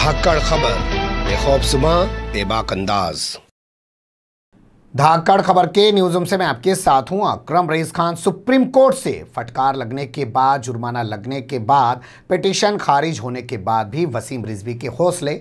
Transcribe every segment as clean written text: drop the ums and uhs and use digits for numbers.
धाकड़ खबर, बेखौफजुमा बेबाक अंदाज। धाकड़ खबर के न्यूज़रूम से मैं आपके साथ हूं अकरम रईस खान। सुप्रीम कोर्ट से फटकार लगने के बाद, जुर्माना लगने के बाद, पिटीशन खारिज होने के बाद भी वसीम रिजवी के हौसले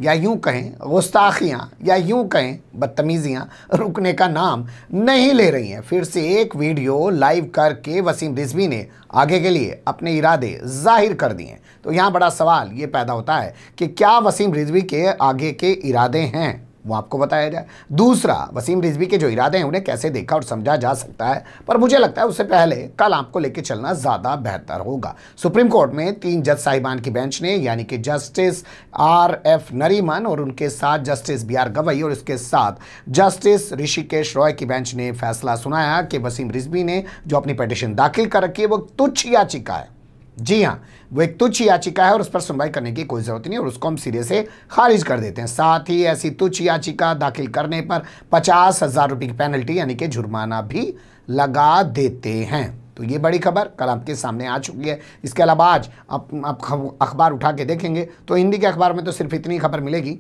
या यूं कहें गुस्ताखियां या यूं कहें बदतमीजियां रुकने का नाम नहीं ले रही हैं। फिर से एक वीडियो लाइव करके वसीम रिजवी ने आगे के लिए अपने इरादे जाहिर कर दिए। तो यहाँ बड़ा सवाल ये पैदा होता है कि क्या वसीम रिजवी के आगे के इरादे हैं, वो आपको बताया जाए। दूसरा, वसीम रिजवी के जो इरादे हैं उन्हें कैसे देखा और समझा जा सकता है, पर मुझे लगता है उससे पहले कल आपको लेके चलना ज़्यादा बेहतर होगा। सुप्रीम कोर्ट में 3 जज साहिबान की बेंच ने, यानी कि जस्टिस RF नरीमन और उनके साथ जस्टिस BR गवई और इसके साथ जस्टिस ऋषिकेश रॉय की बेंच ने फैसला सुनाया कि वसीम रिजवी ने जो अपनी पिटीशन दाखिल कर रखी है वो तुच्छ याचिका है। जी हाँ, वो एक तुच्छ याचिका है और उस पर सुनवाई करने की कोई ज़रूरत नहीं और उसको हम सिरे से खारिज कर देते हैं। साथ ही ऐसी तुच्छ याचिका दाखिल करने पर 50,000 रुपये की पेनल्टी यानी कि जुर्माना भी लगा देते हैं। तो ये बड़ी खबर कल आपके सामने आ चुकी है। इसके अलावा आज आप अखबार उठा के देखेंगे तो हिंदी के अखबार में तो सिर्फ इतनी खबर मिलेगी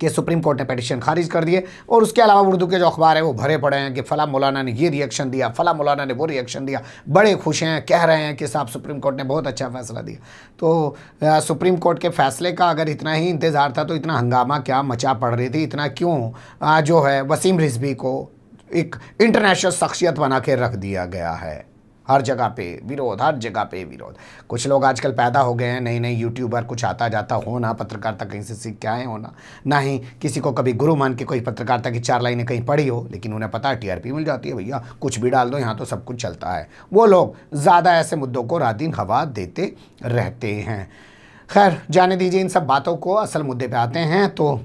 कि सुप्रीम कोर्ट ने पिटीशन खारिज कर दिए और उसके अलावा उर्दू के जो अखबार है वो भरे पड़े हैं कि फला मौलाना ने ये रिएक्शन दिया, फला मौलाना ने वो रिएक्शन दिया, बड़े खुश हैं, कह रहे हैं कि साहब सुप्रीम कोर्ट ने बहुत अच्छा फैसला दिया। तो सुप्रीम कोर्ट के फैसले का अगर इतना ही इंतज़ार था तो इतना हंगामा क्या मचा पड़ रही थी, इतना क्यों जो है वसीम रिजवी को एक इंटरनेशनल शख्सियत बना के रख दिया गया है। हर जगह पे विरोध, हर जगह पे विरोध। कुछ लोग आजकल पैदा हो गए हैं नए नए यूट्यूबर, कुछ आता जाता होना, पत्रकारिता कहीं से सीख के आए होना, ना ही किसी को कभी गुरु मान के कोई पत्रकारिता की 4 लाइनें कहीं पढ़ी हो, लेकिन उन्हें पता है TRP मिल जाती है भैया, कुछ भी डाल दो यहाँ तो सब कुछ चलता है। वो लोग ज़्यादा ऐसे मुद्दों को रात दिन हवा देते रहते हैं। खैर जाने दीजिए इन सब बातों को, असल मुद्दे पे आते हैं। तो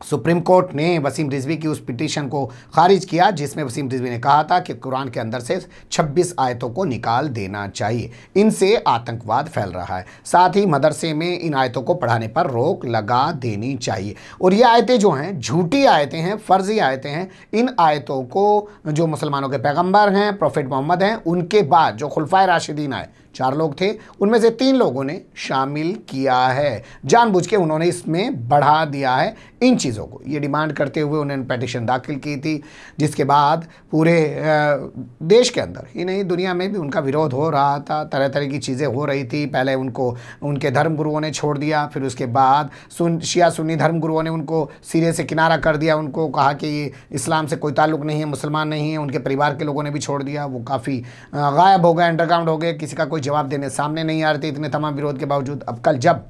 सुप्रीम कोर्ट ने वसीम रिजवी की उस पिटीशन को खारिज किया जिसमें वसीम रिजवी ने कहा था कि कुरान के अंदर से 26 आयतों को निकाल देना चाहिए, इनसे आतंकवाद फैल रहा है। साथ ही मदरसे में इन आयतों को पढ़ाने पर रोक लगा देनी चाहिए और ये आयतें जो हैं झूठी आयतें हैं, फर्जी आयतें हैं। इन आयतों को जो मुसलमानों के पैगम्बर हैं, प्रोफेट मोहम्मद हैं, उनके बाद जो खुलफाए राशिदीन आए 4 लोग थे, उनमें से 3 लोगों ने शामिल किया है। जानबूझ के उन्होंने इसमें बढ़ा दिया है इन चीज़ों को। ये डिमांड करते हुए उन्होंने पिटीशन दाखिल की थी, जिसके बाद पूरे देश के अंदर ही नहीं दुनिया में भी उनका विरोध हो रहा था। तरह तरह की चीज़ें हो रही थी। पहले उनको उनके धर्मगुरुओं ने छोड़ दिया, फिर उसके बाद शिया सुन्नी धर्मगुरुओं ने उनको सिरे से किनारा कर दिया, उनको कहा कि ये इस्लाम से कोई ताल्लुक़ नहीं है, मुसलमान नहीं है। उनके परिवार के लोगों ने भी छोड़ दिया, वो काफ़ी गायब हो गए, अंडरग्राउंड हो गए, किसी का कोई जवाब देने सामने नहीं आ रहे थे इतने तमाम विरोध के बावजूद। अब कल जब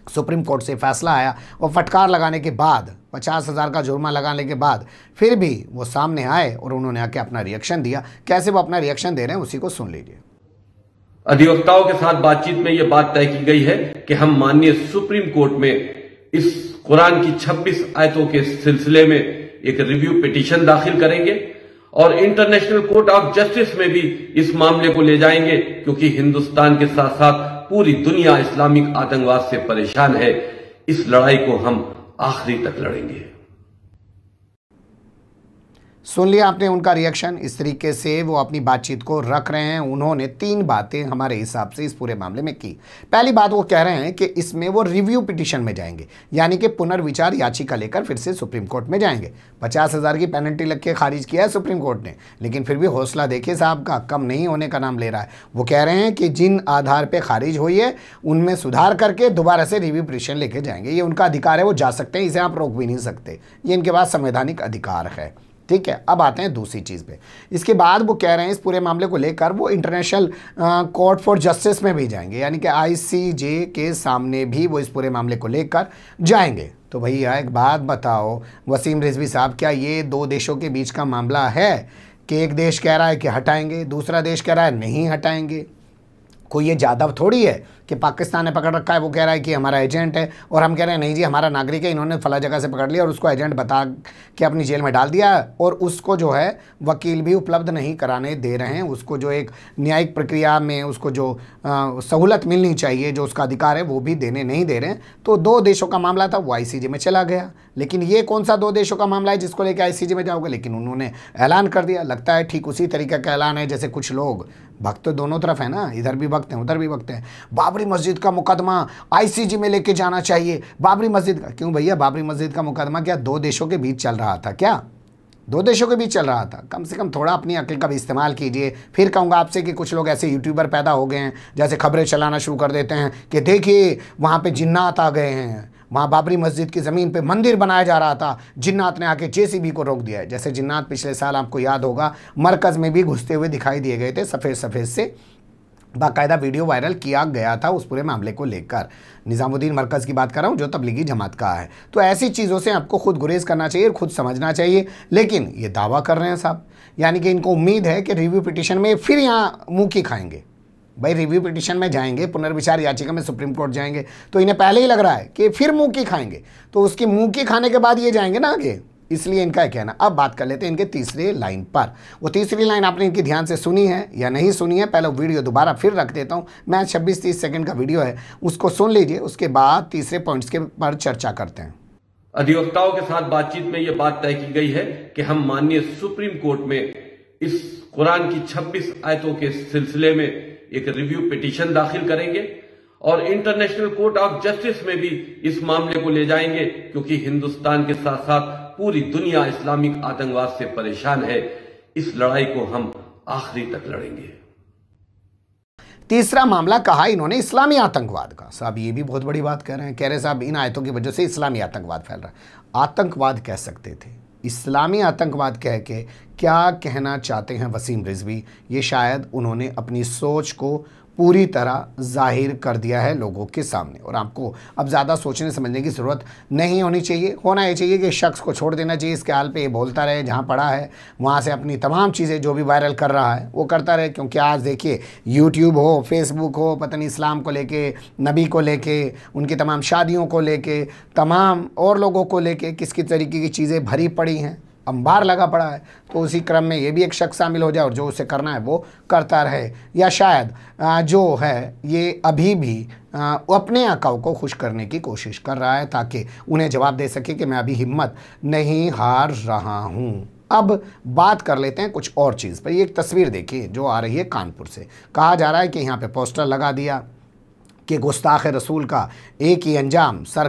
सुप्रीम कोर्ट से फैसला आया और फटकार लगाने के बाद, 50,000 का जुर्माना लगाने के बाद, फिर भी वो सामने आए और उन्होंने आके अपना रिएक्शन दिया। कैसे वो अपना रिएक्शन दे रहे हैं उसी को सुन लीजिए। अधिवक्ताओं के साथ बातचीत में यह बात तय की गई है कि हम माननीय सुप्रीम कोर्ट में इस कुरान की 26 आयतों के सिलसिले में एक रिव्यू पिटीशन दाखिल करेंगे और इंटरनेशनल कोर्ट ऑफ जस्टिस में भी इस मामले को ले जाएंगे, क्योंकि हिंदुस्तान के साथ साथ पूरी दुनिया इस्लामिक आतंकवाद से परेशान है। इस लड़ाई को हम आखिरी तक लड़ेंगे। सुन लिया आपने उनका रिएक्शन। इस तरीके से वो अपनी बातचीत को रख रहे हैं। उन्होंने 3 बातें हमारे हिसाब से इस पूरे मामले में की। पहली बात, वो कह रहे हैं कि इसमें वो रिव्यू पिटीशन में जाएंगे, यानी कि पुनर्विचार याचिका लेकर फिर से सुप्रीम कोर्ट में जाएंगे। 50,000 की पेनल्टी लग के खारिज किया है सुप्रीम कोर्ट ने, लेकिन फिर भी हौसला देखिए साहब का, कम नहीं होने का नाम ले रहा है। वो कह रहे हैं कि जिन आधार पर खारिज हुई है उनमें सुधार करके दोबारा से रिव्यू पिटीशन लेके जाएंगे। ये उनका अधिकार है, वो जा सकते हैं, इसे आप रोक भी नहीं सकते, ये इनके पास संवैधानिक अधिकार है। ठीक है, अब आते हैं दूसरी चीज़ पे। इसके बाद वो कह रहे हैं इस पूरे मामले को लेकर वो इंटरनेशनल कोर्ट फॉर जस्टिस में भी जाएंगे, यानी कि ICJ के सामने भी वो इस पूरे मामले को लेकर जाएंगे। तो भैया एक बात बताओ वसीम रिजवी साहब, क्या ये 2 देशों के बीच का मामला है कि एक देश कह रहा है कि हटाएंगे, दूसरा देश कह रहा है नहीं हटाएंगे? कोई ये जादव थोड़ी है कि पाकिस्तान ने पकड़ रखा है, वो कह रहा है कि हमारा एजेंट है और हम कह रहे हैं नहीं जी हमारा नागरिक है, इन्होंने फला जगह से पकड़ लिया और उसको एजेंट बता के अपनी जेल में डाल दिया और उसको जो है वकील भी उपलब्ध नहीं कराने दे रहे हैं। उसको जो एक न्यायिक प्रक्रिया में उसको जो सहूलत मिलनी चाहिए, जो उसका अधिकार है, वो भी देने नहीं दे रहे हैं। तो 2 देशों का मामला था, वो ICJ में चला गया। लेकिन ये कौन सा 2 देशों का मामला है जिसको लेकर ICJ में जाओगे? लेकिन उन्होंने ऐलान कर दिया। लगता है ठीक उसी तरीके का ऐलान है जैसे कुछ लोग भक्त तो दोनों तरफ है ना, इधर भी भक्त हैं उधर भी भक्त हैं। बाबरी मस्जिद का मुकदमा आईसीजे में लेके जाना चाहिए। बाबरी मस्जिद का क्यों भैया? बाबरी मस्जिद का मुकदमा क्या दो देशों के बीच चल रहा था? क्या दो देशों के बीच चल रहा था? कम से कम थोड़ा अपनी अक्ल का भी इस्तेमाल कीजिए। फिर कहूँगा आपसे कि कुछ लोग ऐसे यूट्यूबर पैदा हो गए हैं जैसे खबरें चलाना शुरू कर देते हैं कि देखिए वहाँ पे जिन्नात आ गए हैं, वहाँ बाबरी मस्जिद की ज़मीन पे मंदिर बनाया जा रहा था, जिन्नात ने आके जेसीबी को रोक दिया है। जैसे जिन्नात पिछले साल आपको याद होगा मरकज़ में भी घुसते हुए दिखाई दिए गए थे, सफ़ेद सफ़ेद से बाकायदा वीडियो वायरल किया गया था उस पूरे मामले को लेकर। निज़ामुद्दीन मरकज़ की बात कर रहा हूँ जो तबलीगी जमात का है। तो ऐसी चीज़ों से आपको खुद गुरेज करना चाहिए, खुद समझना चाहिए। लेकिन ये दावा कर रहे हैं साहब, यानी कि इनको उम्मीद है कि रिव्यू पिटीशन में फिर यहाँ मुँह की खाएंगे। भाई रिव्यू पिटीशन में जाएंगे, पुनर्विचार याचिका में सुप्रीम कोर्ट जाएंगे, तो इन्हें पहले ही लग रहा है कि फिर मुँह की खाएंगे, तो उसकी मुँह की खाने के बाद ये जाएंगे ना आगे, इसलिए इनका कहना। अब बात कर लेते हैं इनके तीसरे लाइन पर। वो तीसरी लाइन आपने इनकी ध्यान से सुनी है या नहीं सुनी है? पहले वीडियो दोबारा फिर रख देता हूँ मैं, 26-30 सेकंड का वीडियो है, उसको सुन लीजिए, उसके बाद तीसरे पॉइंट्स के पर चर्चा करते हैं। अधिवक्ताओं के साथ बातचीत में यह बात तय की गई है कि हम माननीय सुप्रीम कोर्ट में इस कुरान की 26 आयतों के सिलसिले में एक रिव्यू पिटीशन दाखिल करेंगे और इंटरनेशनल कोर्ट ऑफ जस्टिस में भी इस मामले को ले जाएंगे, क्योंकि हिंदुस्तान के साथ साथ पूरी दुनिया इस्लामिक आतंकवाद से परेशान है। इस लड़ाई को हम आखिरी तक लड़ेंगे। तीसरा मामला कहा इन्होंने इस्लामी आतंकवाद का। साहब ये भी बहुत बड़ी बात कह रहे हैं, कह रहे साहब इन आयतों की वजह से इस्लामी आतंकवाद फैल रहा है। आतंकवाद कह सकते थे, इस्लामी आतंकवाद कह के क्या कहना चाहते हैं वसीम रिजवी, ये शायद उन्होंने अपनी सोच को पूरी तरह जाहिर कर दिया है लोगों के सामने। और आपको अब ज़्यादा सोचने समझने की ज़रूरत नहीं होनी चाहिए। होना ये चाहिए कि शख्स को छोड़ देना चाहिए, इसके हाल पे ये बोलता रहे, जहाँ पड़ा है वहाँ से अपनी तमाम चीज़ें जो भी वायरल कर रहा है वो करता रहे। क्योंकि आज देखिए यूट्यूब हो, फेसबुक हो, पता नहीं इस्लाम को लेके, नबी को लेके, उनकी तमाम शादियों को लेके, तमाम और लोगों को लेके किस किस तरीके की चीज़ें भरी पड़ी हैं, अंबार लगा पड़ा है। तो उसी क्रम में ये भी एक शख्स शामिल हो जाए और जो उसे करना है वो करता रहे। या शायद जो है ये अभी भी अपने आकाओं को खुश करने की कोशिश कर रहा है ताकि उन्हें जवाब दे सके कि मैं अभी हिम्मत नहीं हार रहा हूँ। अब बात कर लेते हैं कुछ और चीज़ पर। ये एक तस्वीर देखिए जो आ रही है कानपुर से। कहा जा रहा है कि यहाँ पे पोस्टर लगा दिया कि गुस्ताख रसूल का एक ही अंजाम, सर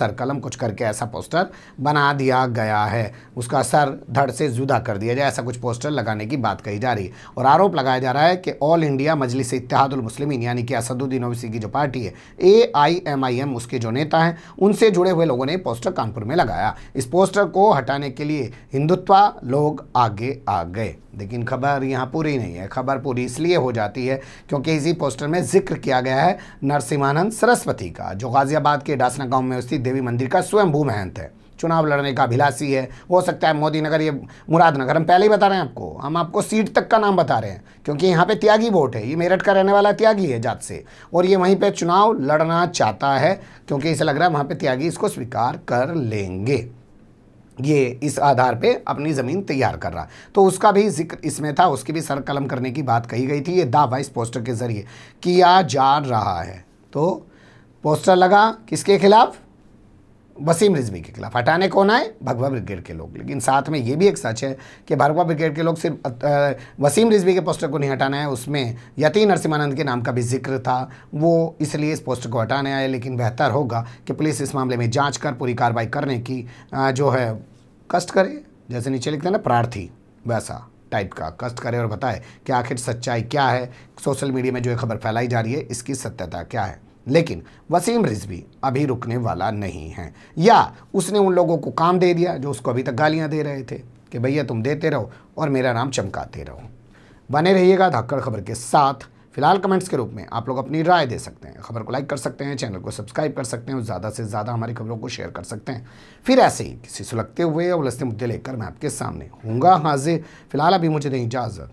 कलम कुछ करके ऐसा पोस्टर बना दिया गया है, उसका सर धड़ से जुदा कर दिया जाए, ऐसा कुछ पोस्टर लगाने की बात कही जा रही है। और आरोप लगाया जा रहा है कि ऑल इंडिया मजलिस इत्तेहादुल मुस्लिमीन यानी कि असदुद्दीन ओवैसी की जो पार्टी है, AIMIM, उसके जो नेता हैं उनसे जुड़े हुए लोगों ने पोस्टर कानपुर में लगाया। इस पोस्टर को हटाने के लिए हिंदुत्वा लोग आगे आ गए। लेकिन खबर यहाँ पूरी नहीं है। खबर पूरी इसलिए हो जाती है क्योंकि इसी पोस्टर में जिक्र किया गया है नरसिम्हानंद सरस्वती का, जो गाजियाबाद के डासना गांव में स्थित देवी मंदिर का स्वयंभू महंत है, चुनाव लड़ने का अभिलाषी है। हो सकता है मोदी नगर, ये मुरादनगर, हम पहले ही बता रहे हैं आपको, हम आपको सीट तक का नाम बता रहे हैं क्योंकि यहाँ पे त्यागी वोट है। ये मेरठ का रहने वाला त्यागी है जात से और ये वहीं पे चुनाव लड़ना चाहता है क्योंकि इसे लग रहा है वहाँ पे त्यागी इसको स्वीकार कर लेंगे। ये इस आधार पे अपनी ज़मीन तैयार कर रहा है, तो उसका भी जिक्र इसमें था, उसकी भी सर कलम करने की बात कही गई थी। ये दावा इस पोस्टर के ज़रिए किया जा रहा है। तो पोस्टर लगा किसके खिलाफ? वसीम रिजवी के खिलाफ। हटाने कौन आए? भगवा ब्रिगेड के लोग। लेकिन साथ में ये भी एक सच है कि भगवा ब्रिगेड के लोग सिर्फ वसीम रिजवी के पोस्टर को नहीं हटाना है, उसमें यती नरसिम्हानंद के नाम का भी जिक्र था, वो इसलिए इस पोस्टर को हटाने आए। लेकिन बेहतर होगा कि पुलिस इस मामले में जांच कर पूरी कार्रवाई करने की जो है कष्ट करे, जैसे नीचे लिखते हैं ना प्रार्थी, वैसा टाइप का कष्ट करे और बताए कि आखिर सच्चाई क्या है, सोशल मीडिया में जो खबर फैलाई जा रही है इसकी सत्यता क्या है। लेकिन वसीम रिजवी अभी रुकने वाला नहीं है, या उसने उन लोगों को काम दे दिया जो उसको अभी तक गालियां दे रहे थे कि भैया तुम देते रहो और मेरा नाम चमकाते रहो। बने रहिएगा धाकड़ खबर के साथ। फिलहाल कमेंट्स के रूप में आप लोग अपनी राय दे सकते हैं, खबर को लाइक कर सकते हैं, चैनल को सब्सक्राइब कर सकते हैं और ज़्यादा से ज़्यादा हमारी खबरों को शेयर कर सकते हैं। फिर ऐसे ही किसी सुलगते हुए और उलझते मुद्दे लेकर मैं आपके सामने हूँगा हाजिर। फिलहाल अभी मुझे दें इजाज़त।